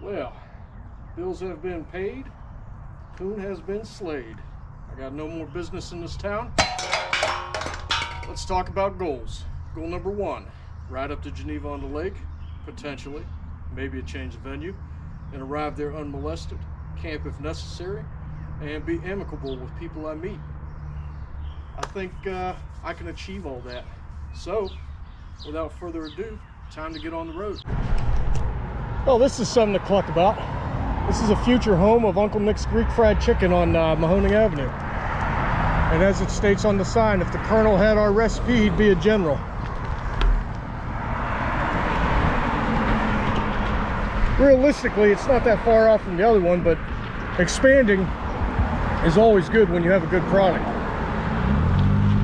Well, bills have been paid, coon has been slayed. I got no more business in this town. Let's talk about goals. Goal number one, ride up to Geneva on the lake, potentially, maybe a change of venue, and arrive there unmolested, camp if necessary, and be amicable with people I meet. I think I can achieve all that. So, without further ado, time to get on the road. Well, this is something to cluck about. This is a future home of Uncle Nick's Greek Fried Chicken on Mahoning Avenue. And as it states on the sign, if the Colonel had our recipe, he'd be a general. Realistically, it's not that far off from the other one, but expanding is always good when you have a good product.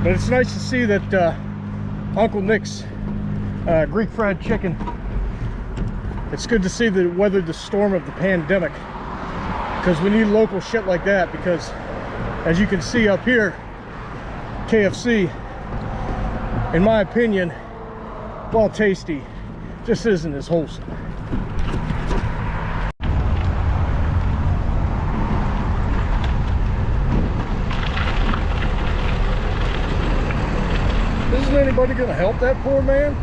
But it's nice to see that Uncle Nick's Greek Fried Chicken, it's good to see that it weathered the storm of the pandemic, because we need local shit like that. Because as you can see up here, KFC, in my opinion, while tasty, just isn't as wholesome. Isn't anybody gonna help that poor man?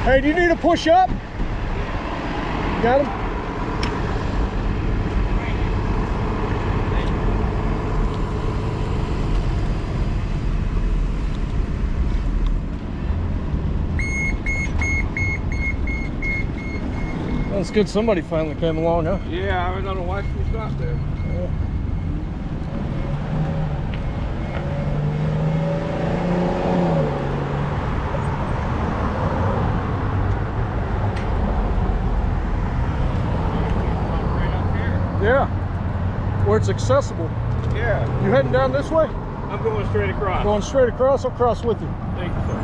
Hey, do you need a push-up? Got him? That's good. Somebody finally came along, huh? Yeah, I don't know why she stopped there. Yeah. Yeah, where it's accessible. Yeah. You heading down this way? I'm going straight across. Going straight across? I'll cross with you. Thank you, sir.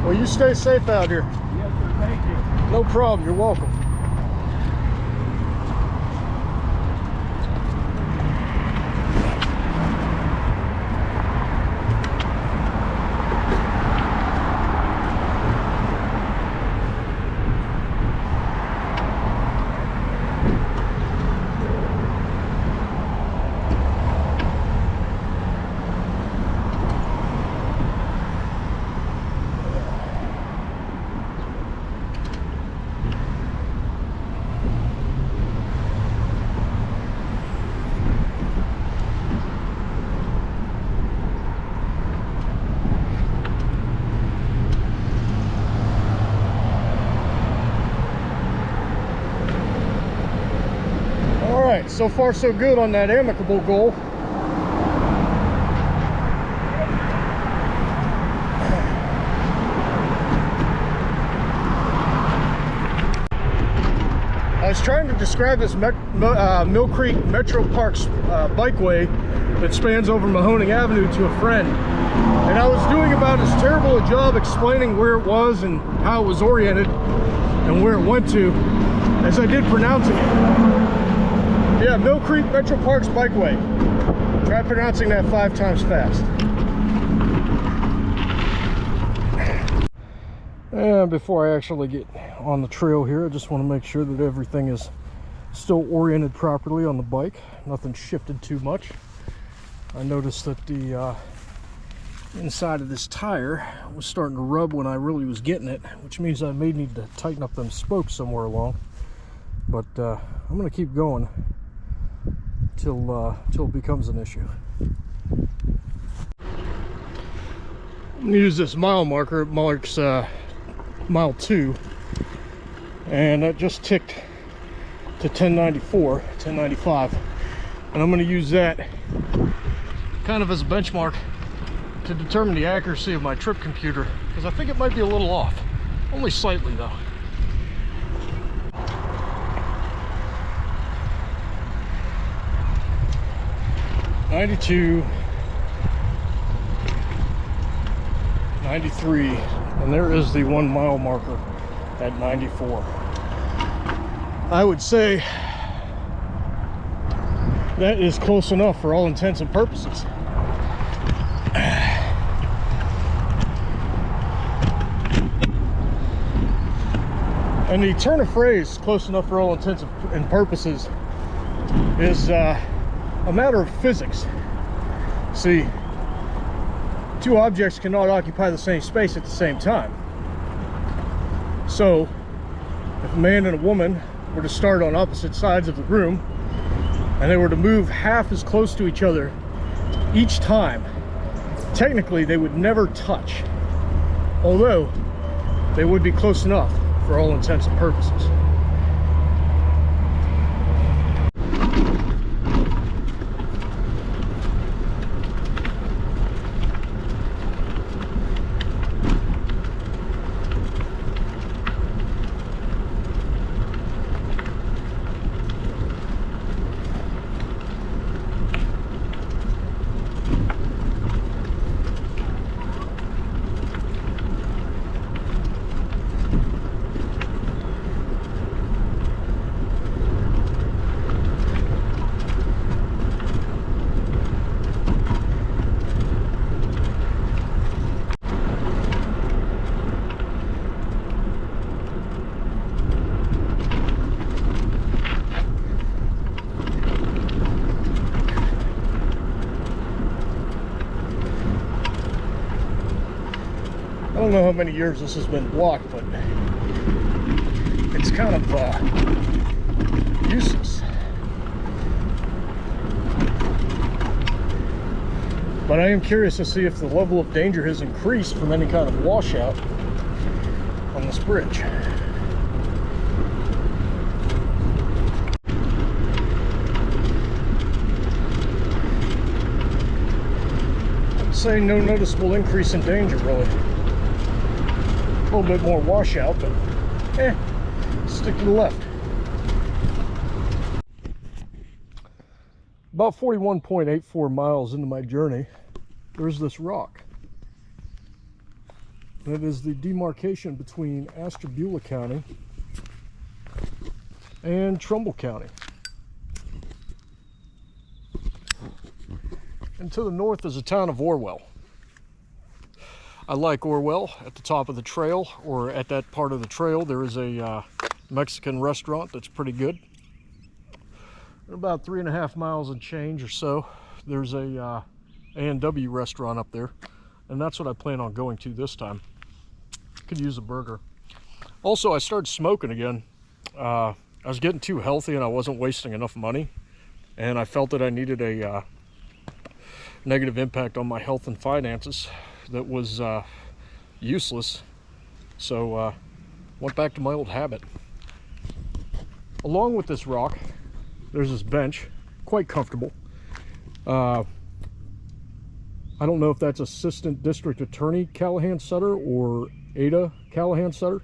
Well, you stay safe out here. Yes, sir. Thank you. No problem. You're welcome. So far so good on that amicable goal. I was trying to describe this Mill Creek Metro Parks bikeway that spans over Mahoning Avenue to a friend, and I was doing about as terrible a job explaining where it was and how it was oriented and where it went to as I did pronouncing it. Yeah, Mill Creek Metro Parks Bikeway. Try pronouncing that 5 times fast. And before I actually get on the trail here, I just want to make sure that everything is Still oriented properly on the bike, nothing shifted too much. I noticed that the inside of this tire was starting to rub when I really was getting it, which means I may need to tighten up them spokes somewhere along. But I'm going to keep going till it becomes an issue. I'm going to use this mile marker. It marks mile 2, and that just ticked to 1095, and I'm going to use that kind of as a benchmark to determine the accuracy of my trip computer, because I think it might be a little off, only slightly though. "92, 93, and there is the 1 mile marker at 94. I would say that is close enough for all intents and purposes. And the turn of phrase, close enough for all intents and purposes, is a matter of physics. See, two objects cannot occupy the same space at the same time. So, if a man and a woman were to start on opposite sides of the room, and they were to move half as close to each other each time, technically they would never touch, although they would be close enough for all intents and purposes. I don't know how many years this has been blocked, but it's kind of useless. But I am curious to see if the level of danger has increased from any kind of washout on this bridge. I'd say no noticeable increase in danger, really. A little bit more washout, but stick to the left. About 41.84 miles into my journey, there's this rock. That is the demarcation between Ashtabula County and Trumbull County. And to the north is the town of Orwell. I like Orwell. At the top of the trail, or at that part of the trail, there is a Mexican restaurant that's pretty good. About 3.5 miles and change or so, there's a A&W restaurant up there, and that's what I plan on going to this time. Could use a burger. Also, I started smoking again. I was getting too healthy and I wasn't wasting enough money, and I felt that I needed a negative impact on my health and finances that was useless, so went back to my old habit. Along with this rock, there's this bench, quite comfortable. I don't know if that's Assistant District Attorney Callahan Sutter or Ada Callahan Sutter,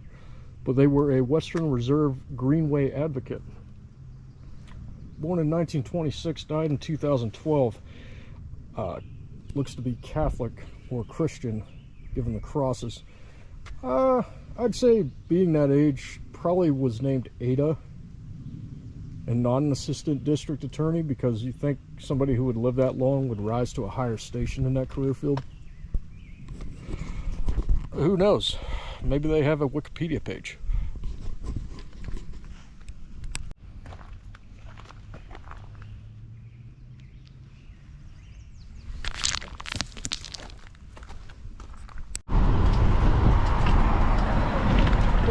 but they were a Western Reserve Greenway advocate. Born in 1926, died in 2012. Looks to be Catholic or Christian, given the crosses. I'd say, being that age, probably was named Ada and not an assistant district attorney, because you think somebody who would live that long would rise to a higher station in that career field. Who knows? Maybe they have a Wikipedia page.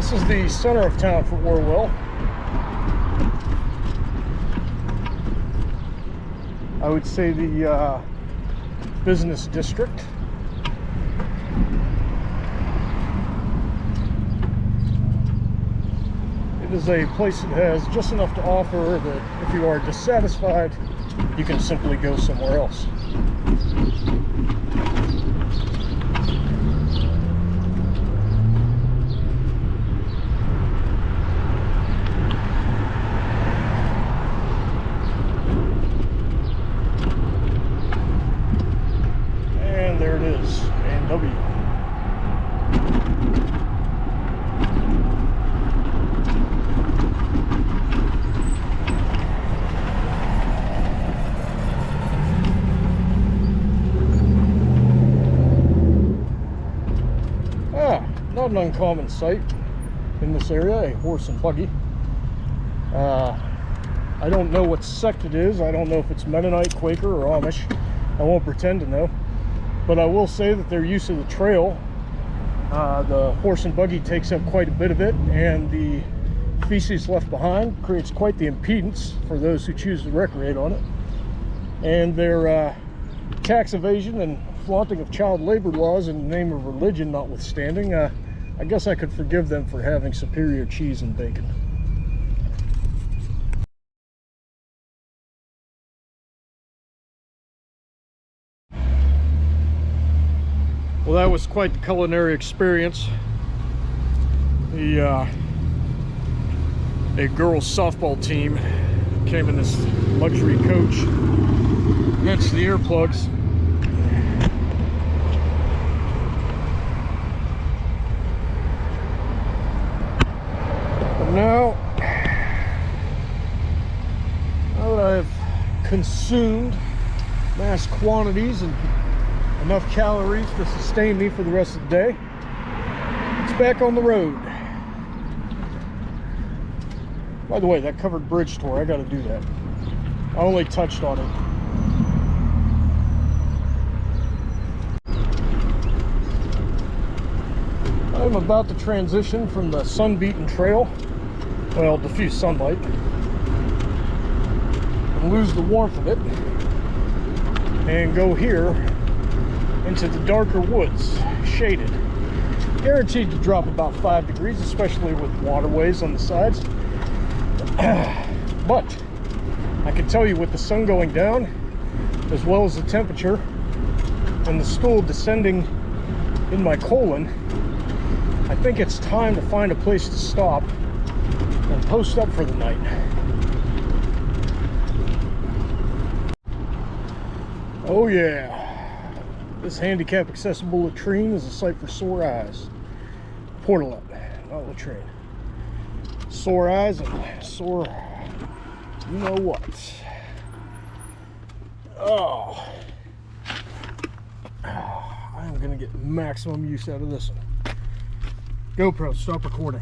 This is the center of town for Orwell. I would say the business district. It is a place that has just enough to offer that if you are dissatisfied, you can simply go somewhere else. And there it is, A&W. Not an uncommon sight in this area, a horse and buggy. I don't know what sect it is. I don't know if it's Mennonite, Quaker, or Amish. I won't pretend to know. But I will say that their use of the trail, the horse and buggy takes up quite a bit of it, and the feces left behind creates quite the impedance for those who choose to recreate on it. And their tax evasion and flaunting of child labor laws in the name of religion notwithstanding, I guess I could forgive them for having superior cheese and bacon. Well, that was quite the culinary experience. A girls softball team came in this luxury coach, hence the earplugs. Now that I've consumed mass quantities and enough calories to sustain me for the rest of the day, it's back on the road. By the way, that covered bridge tour, I gotta do that. I only touched on it. I'm about to transition from the sun-beaten trail, well, diffuse sunlight, and lose the warmth of it, and go here into the darker woods, shaded. Guaranteed to drop about 5 degrees, especially with waterways on the sides. But I can tell you, with the sun going down, as well as the temperature and the stool descending in my colon, I think it's time to find a place to stop and post up for the night. Oh yeah, this handicap accessible latrine is a sight for sore eyes. Portalette, not latrine. Sore eyes and sore, you know what. Oh, I'm gonna get maximum use out of this one. GoPro, stop recording.